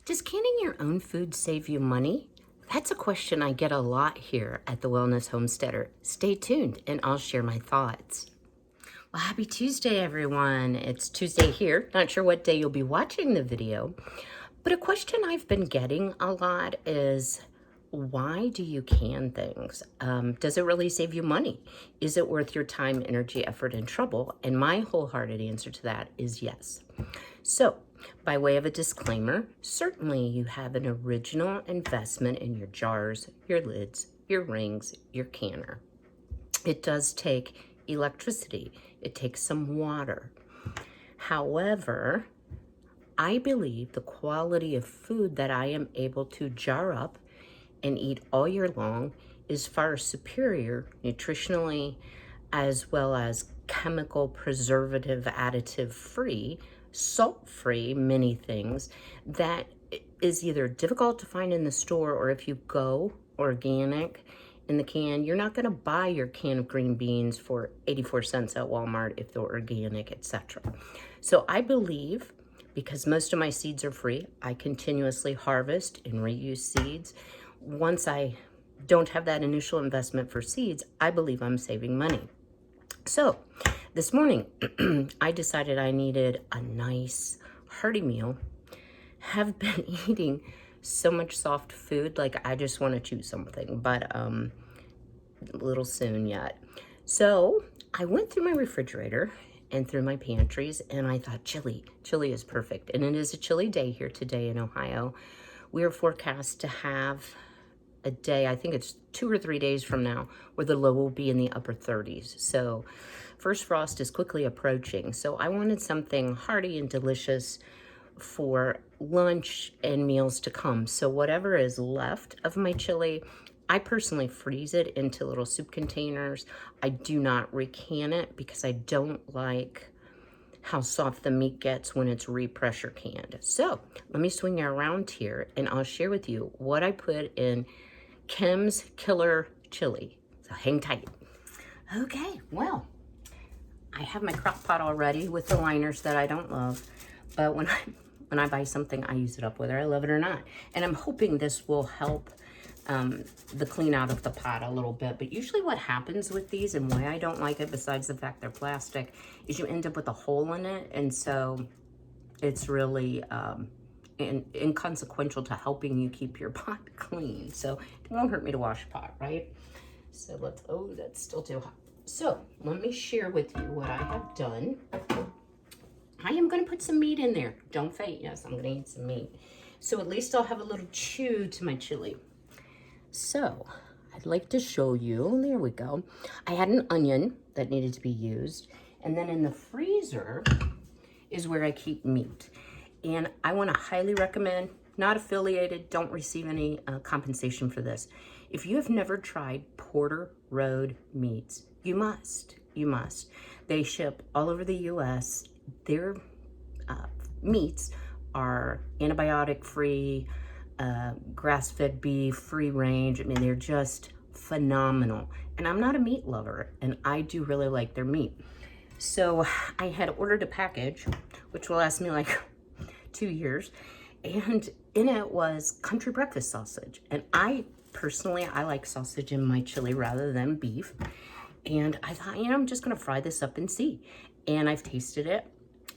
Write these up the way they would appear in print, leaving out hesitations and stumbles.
Does canning your own food save you money? That's a question I get a lot here at the Wellness Homesteader. Stay tuned and I'll share my thoughts. Well, happy Tuesday, everyone. It's Tuesday here. Not sure what day you'll be watching the video, but a question I've been getting a lot is, why do you can things? Does it really save you money? Is it worth your time, energy, effort, and trouble? And my wholehearted answer to that is yes. So, by way of a disclaimer, certainly you have an original investment in your jars, your lids, your rings, your canner. It does take electricity. It takes some water. However, I believe the quality of food that I am able to jar up and eat all year long is far superior nutritionally, as well as chemical, preservative, additive free, salt free, many things that is either difficult to find in the store, or if you go organic in the can, you're not going to buy your can of green beans for 84 cents at Walmart if they're organic, etc. So I believe, because most of my seeds are free, I continuously harvest and reuse seeds. Once I don't have that initial investment for seeds, I believe I'm saving money. So this morning, I decided I needed a nice hearty meal. Have been eating so much soft food, like I just want to chew something, but a little soon yet. So I went through my refrigerator and through my pantries, and I thought chili is perfect. And it is a chilly day here today in Ohio. We are forecast to have a day, I think it's 2 or 3 days from now, where the low will be in the upper 30s. So first frost is quickly approaching. So I wanted something hearty and delicious for lunch and meals to come. So whatever is left of my chili, I personally freeze it into little soup containers. I do not recan it because I don't like how soft the meat gets when it's re-pressure canned. So let me swing you around here and I'll share with you what I put in Kim's Killer Chili. So hang tight. Okay, well, I have my crock pot already with the liners that I don't love, but when I buy something, I use it up whether I love it or not. And I'm hoping this will help the clean out of the pot a little bit. But usually what happens with these, and why I don't like it, besides the fact they're plastic, is you end up with a hole in it. And so it's really inconsequential to helping you keep your pot clean. So it won't hurt me to wash a pot, right? So let's, oh, that's still too hot. So let me share with you what I have done. I am going to put some meat in there. Don't faint. Yes, I'm going to eat some meat. So at least I'll have a little chew to my chili. So I'd like to show you, there we go. I had an onion that needed to be used. And then in the freezer is where I keep meat. And I want to highly recommend, not affiliated, don't receive any compensation for this. If you have never tried Porter Road meats, you must. They ship all over the U.S. Their meats are antibiotic free, grass-fed beef, free range. I mean, they're just phenomenal. And I'm not a meat lover, and I do really like their meat. So I had ordered a package, which will last me like 2 years, and in it was country breakfast sausage. And I personally like sausage in my chili rather than beef. And I thought, I'm just gonna fry this up and see. And I've tasted it.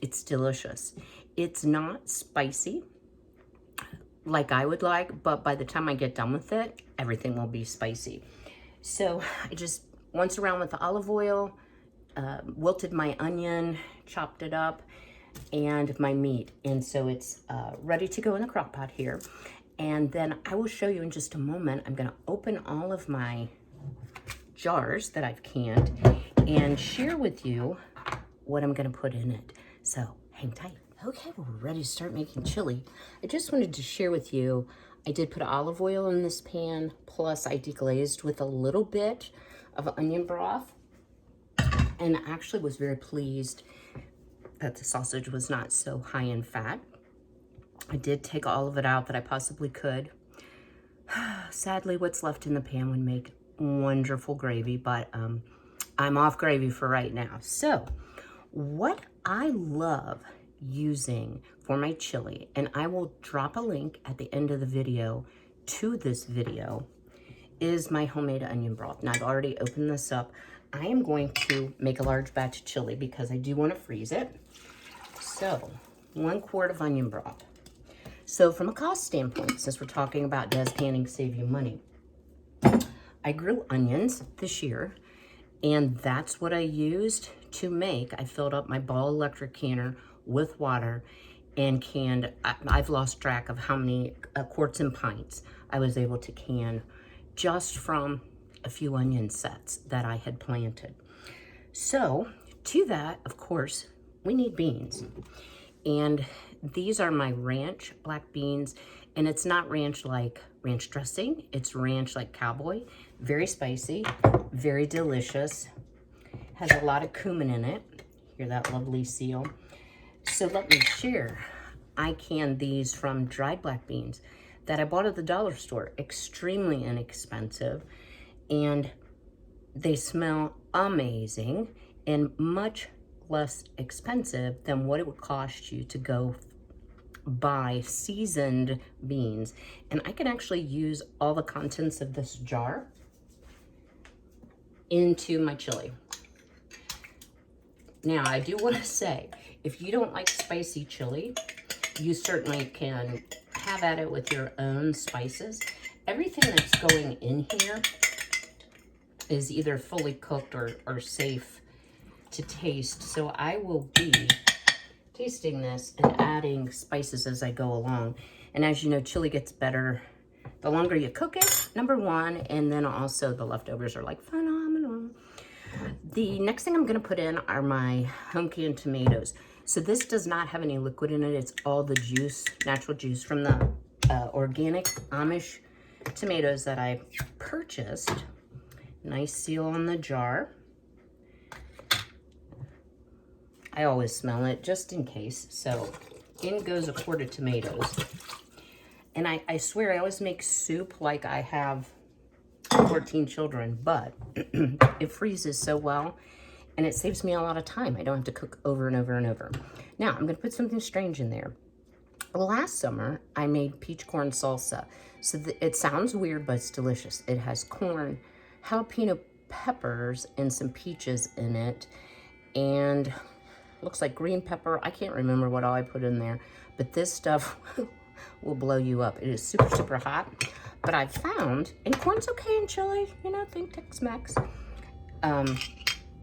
It's delicious. It's not spicy like I would like, but by the time I get done with it, everything will be spicy. So I just once around with the olive oil, wilted my onion, chopped it up, and my meat. And so it's ready to go in the crock pot here. And then I will show you in just a moment. I'm gonna open all of my jars that I've canned and share with you what I'm gonna put in it. So hang tight. Okay, well, we're ready to start making chili. I just wanted to share with you, I did put olive oil in this pan, plus I deglazed with a little bit of onion broth, and actually was very pleased that the sausage was not so high in fat. I did take all of it out that I possibly could. Sadly, what's left in the pan would make wonderful gravy, but I'm off gravy for right now. So what I love using for my chili, and I will drop a link at the end of the video to this video, is my homemade onion broth. And I've already opened this up. I am going to make a large batch of chili because I do want to freeze it. So 1 quart of onion broth. So from a cost standpoint, since we're talking about does canning save you money, I grew onions this year, and that's what I used to make. I filled up my Ball electric canner with water and canned. I've lost track of how many quarts and pints I was able to can just from a few onion sets that I had planted. So to that, of course, we need beans. And these are my ranch black beans, and it's not ranch like ranch dressing, it's ranch like cowboy. Very spicy, very delicious, has a lot of cumin in it. Hear that lovely seal? So let me share. I canned these from dried black beans that I bought at the dollar store, extremely inexpensive, and they smell amazing and much less expensive than what it would cost you to go buy seasoned beans. And I can actually use all the contents of this jar into my chili. Now, I do want to say, if you don't like spicy chili, you certainly can have at it with your own spices. Everything that's going in here is either fully cooked or safe to taste. So I will be tasting this and adding spices as I go along. And as you know, chili gets better the longer you cook it, number one, and then also the leftovers are like phenomenal. The next thing I'm gonna put in are my home canned tomatoes. So this does not have any liquid in it. It's all the juice, natural juice from the organic Amish tomatoes that I purchased. Nice seal on the jar. I always smell it just in case. So in goes a quart of tomatoes. And I swear I always make soup like I have 14 children, but it freezes so well and it saves me a lot of time. I don't have to cook over and over and over. Now I'm gonna put something strange in there. Last summer, I made peach corn salsa. So it sounds weird, but it's delicious. It has corn, jalapeno peppers, and some peaches in it. And looks like green pepper. I can't remember what all I put in there, but this stuff will blow you up. It is super, super hot. But I've found, and corn's okay in chili, you know, think Tex-Mex.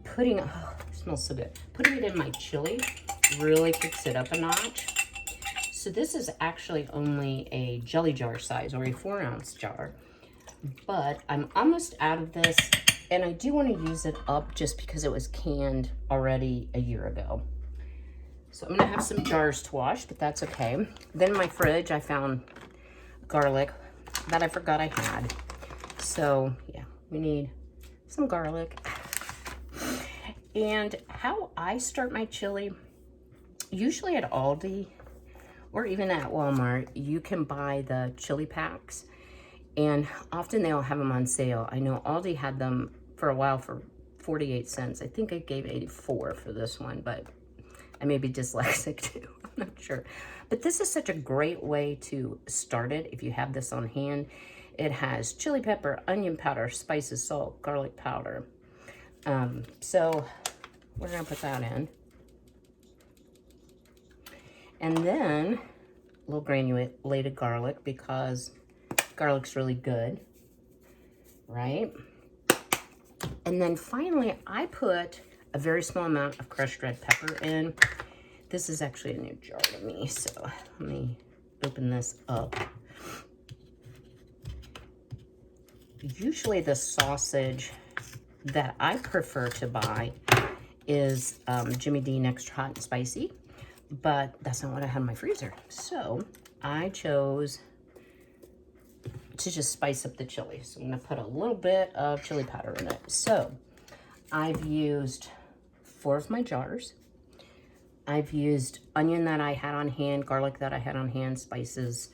Putting, oh, it smells so good. Putting it in my chili really kicks it up a notch. So this is actually only a jelly jar size, or a 4-ounce jar. But I'm almost out of this, and I do want to use it up just because it was canned already a year ago. So I'm gonna have some jars to wash, but that's okay. Then in my fridge, I found garlic that I forgot I had. So yeah, we need some garlic. And how I start my chili, usually at Aldi or even at Walmart, you can buy the chili packs, and often they'll have them on sale. I know Aldi had them for a while for 48 cents. I think I gave 84 for this one, but I may be dyslexic too, I'm not sure. But this is such a great way to start it if you have this on hand. It has chili pepper, onion powder, spices, salt, garlic powder. So we're gonna put that in. And then a little granulated garlic, because garlic's really good, right? And then finally, I put a very small amount of crushed red pepper in. This is actually a new jar to me, so let me open this up. Usually the sausage that I prefer to buy is Jimmy Dean Extra Hot and Spicy, but that's not what I have in my freezer. So I chose to just spice up the chili. So I'm gonna put a little bit of chili powder in it. So I've used 4 of my jars. I've used onion that I had on hand, garlic that I had on hand, spices,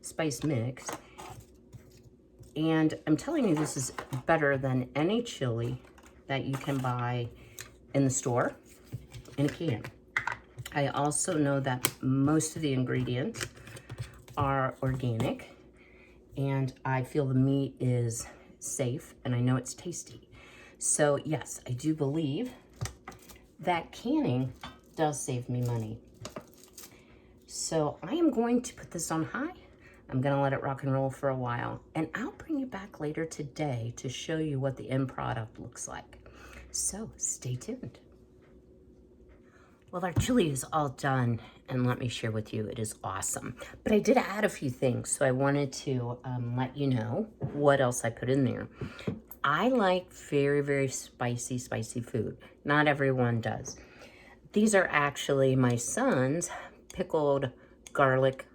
spice mix. And I'm telling you, this is better than any chili that you can buy in the store in a can. I also know that most of the ingredients are organic, and I feel the meat is safe, and I know it's tasty. So yes, I do believe that canning does save me money. So I am going to put this on high. I'm gonna let it rock and roll for a while, and I'll bring you back later today to show you what the end product looks like. So stay tuned. Well, our chili is all done, and let me share with you, it is awesome. But I did add a few things, so I wanted to let you know what else I put in there. I like very, very spicy food. Not everyone does. These are actually my son's pickled garlic,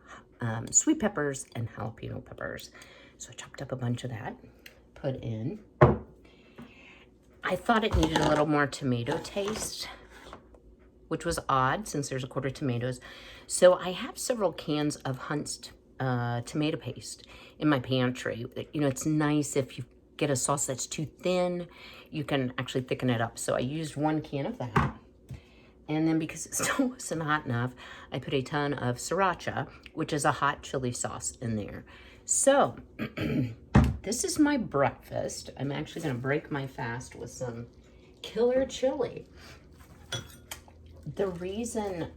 sweet peppers, and jalapeno peppers. So I chopped up a bunch of that, put in. I thought it needed a little more tomato taste, which was odd since there's a quarter tomatoes. So I have several cans of Hunt's tomato paste in my pantry. You know, it's nice if you get a sauce that's too thin, you can actually thicken it up. So I used 1 can of that. And then because it still wasn't hot enough, I put a ton of sriracha, which is a hot chili sauce, in there. So this is my breakfast. I'm actually gonna break my fast with some killer chili. The reason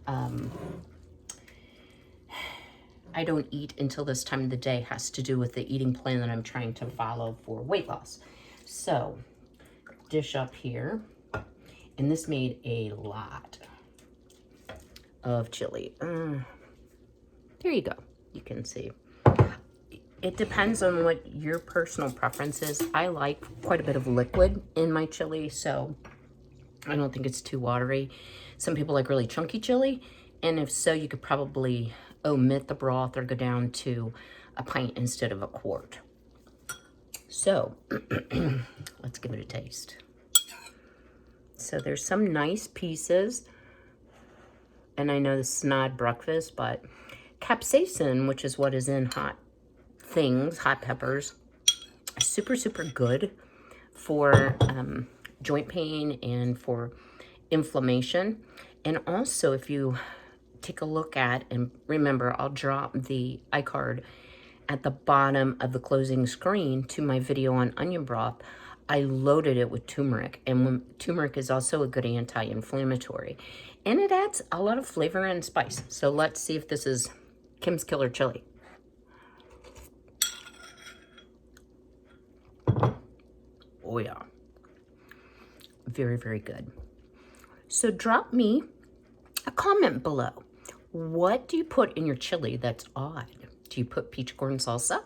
I don't eat until this time of the day has to do with the eating plan that I'm trying to follow for weight loss. So, dish up here, and this made a lot of chili. There you go. You can see. It depends on what your personal preference is. I like quite a bit of liquid in my chili, so I don't think it's too watery. Some people like really chunky chili, and if so, you could probably omit the broth or go down to a pint instead of a quart. So let's give it a taste. So there's some nice pieces, and I know this is not breakfast, but capsaicin, which is what is in hot peppers, super good for joint pain and for inflammation. And also, if you take a look at, and remember, I'll drop the iCard at the bottom of the closing screen to my video on onion broth, I loaded it with turmeric, and turmeric is also a good anti-inflammatory, and it adds a lot of flavor and spice. So let's see if this is Kim's Killer Chili. Oh yeah, very good. So drop me a comment below. What do you put in your chili that's odd? Do you put peach corn salsa?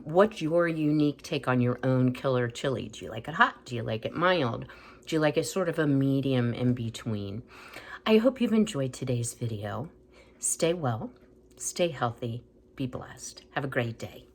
What's your unique take on your own killer chili? Do you like it hot? Do you like it mild? Do you like it sort of a medium in between? I hope you've enjoyed today's video. Stay well, stay healthy, be blessed. Have a great day.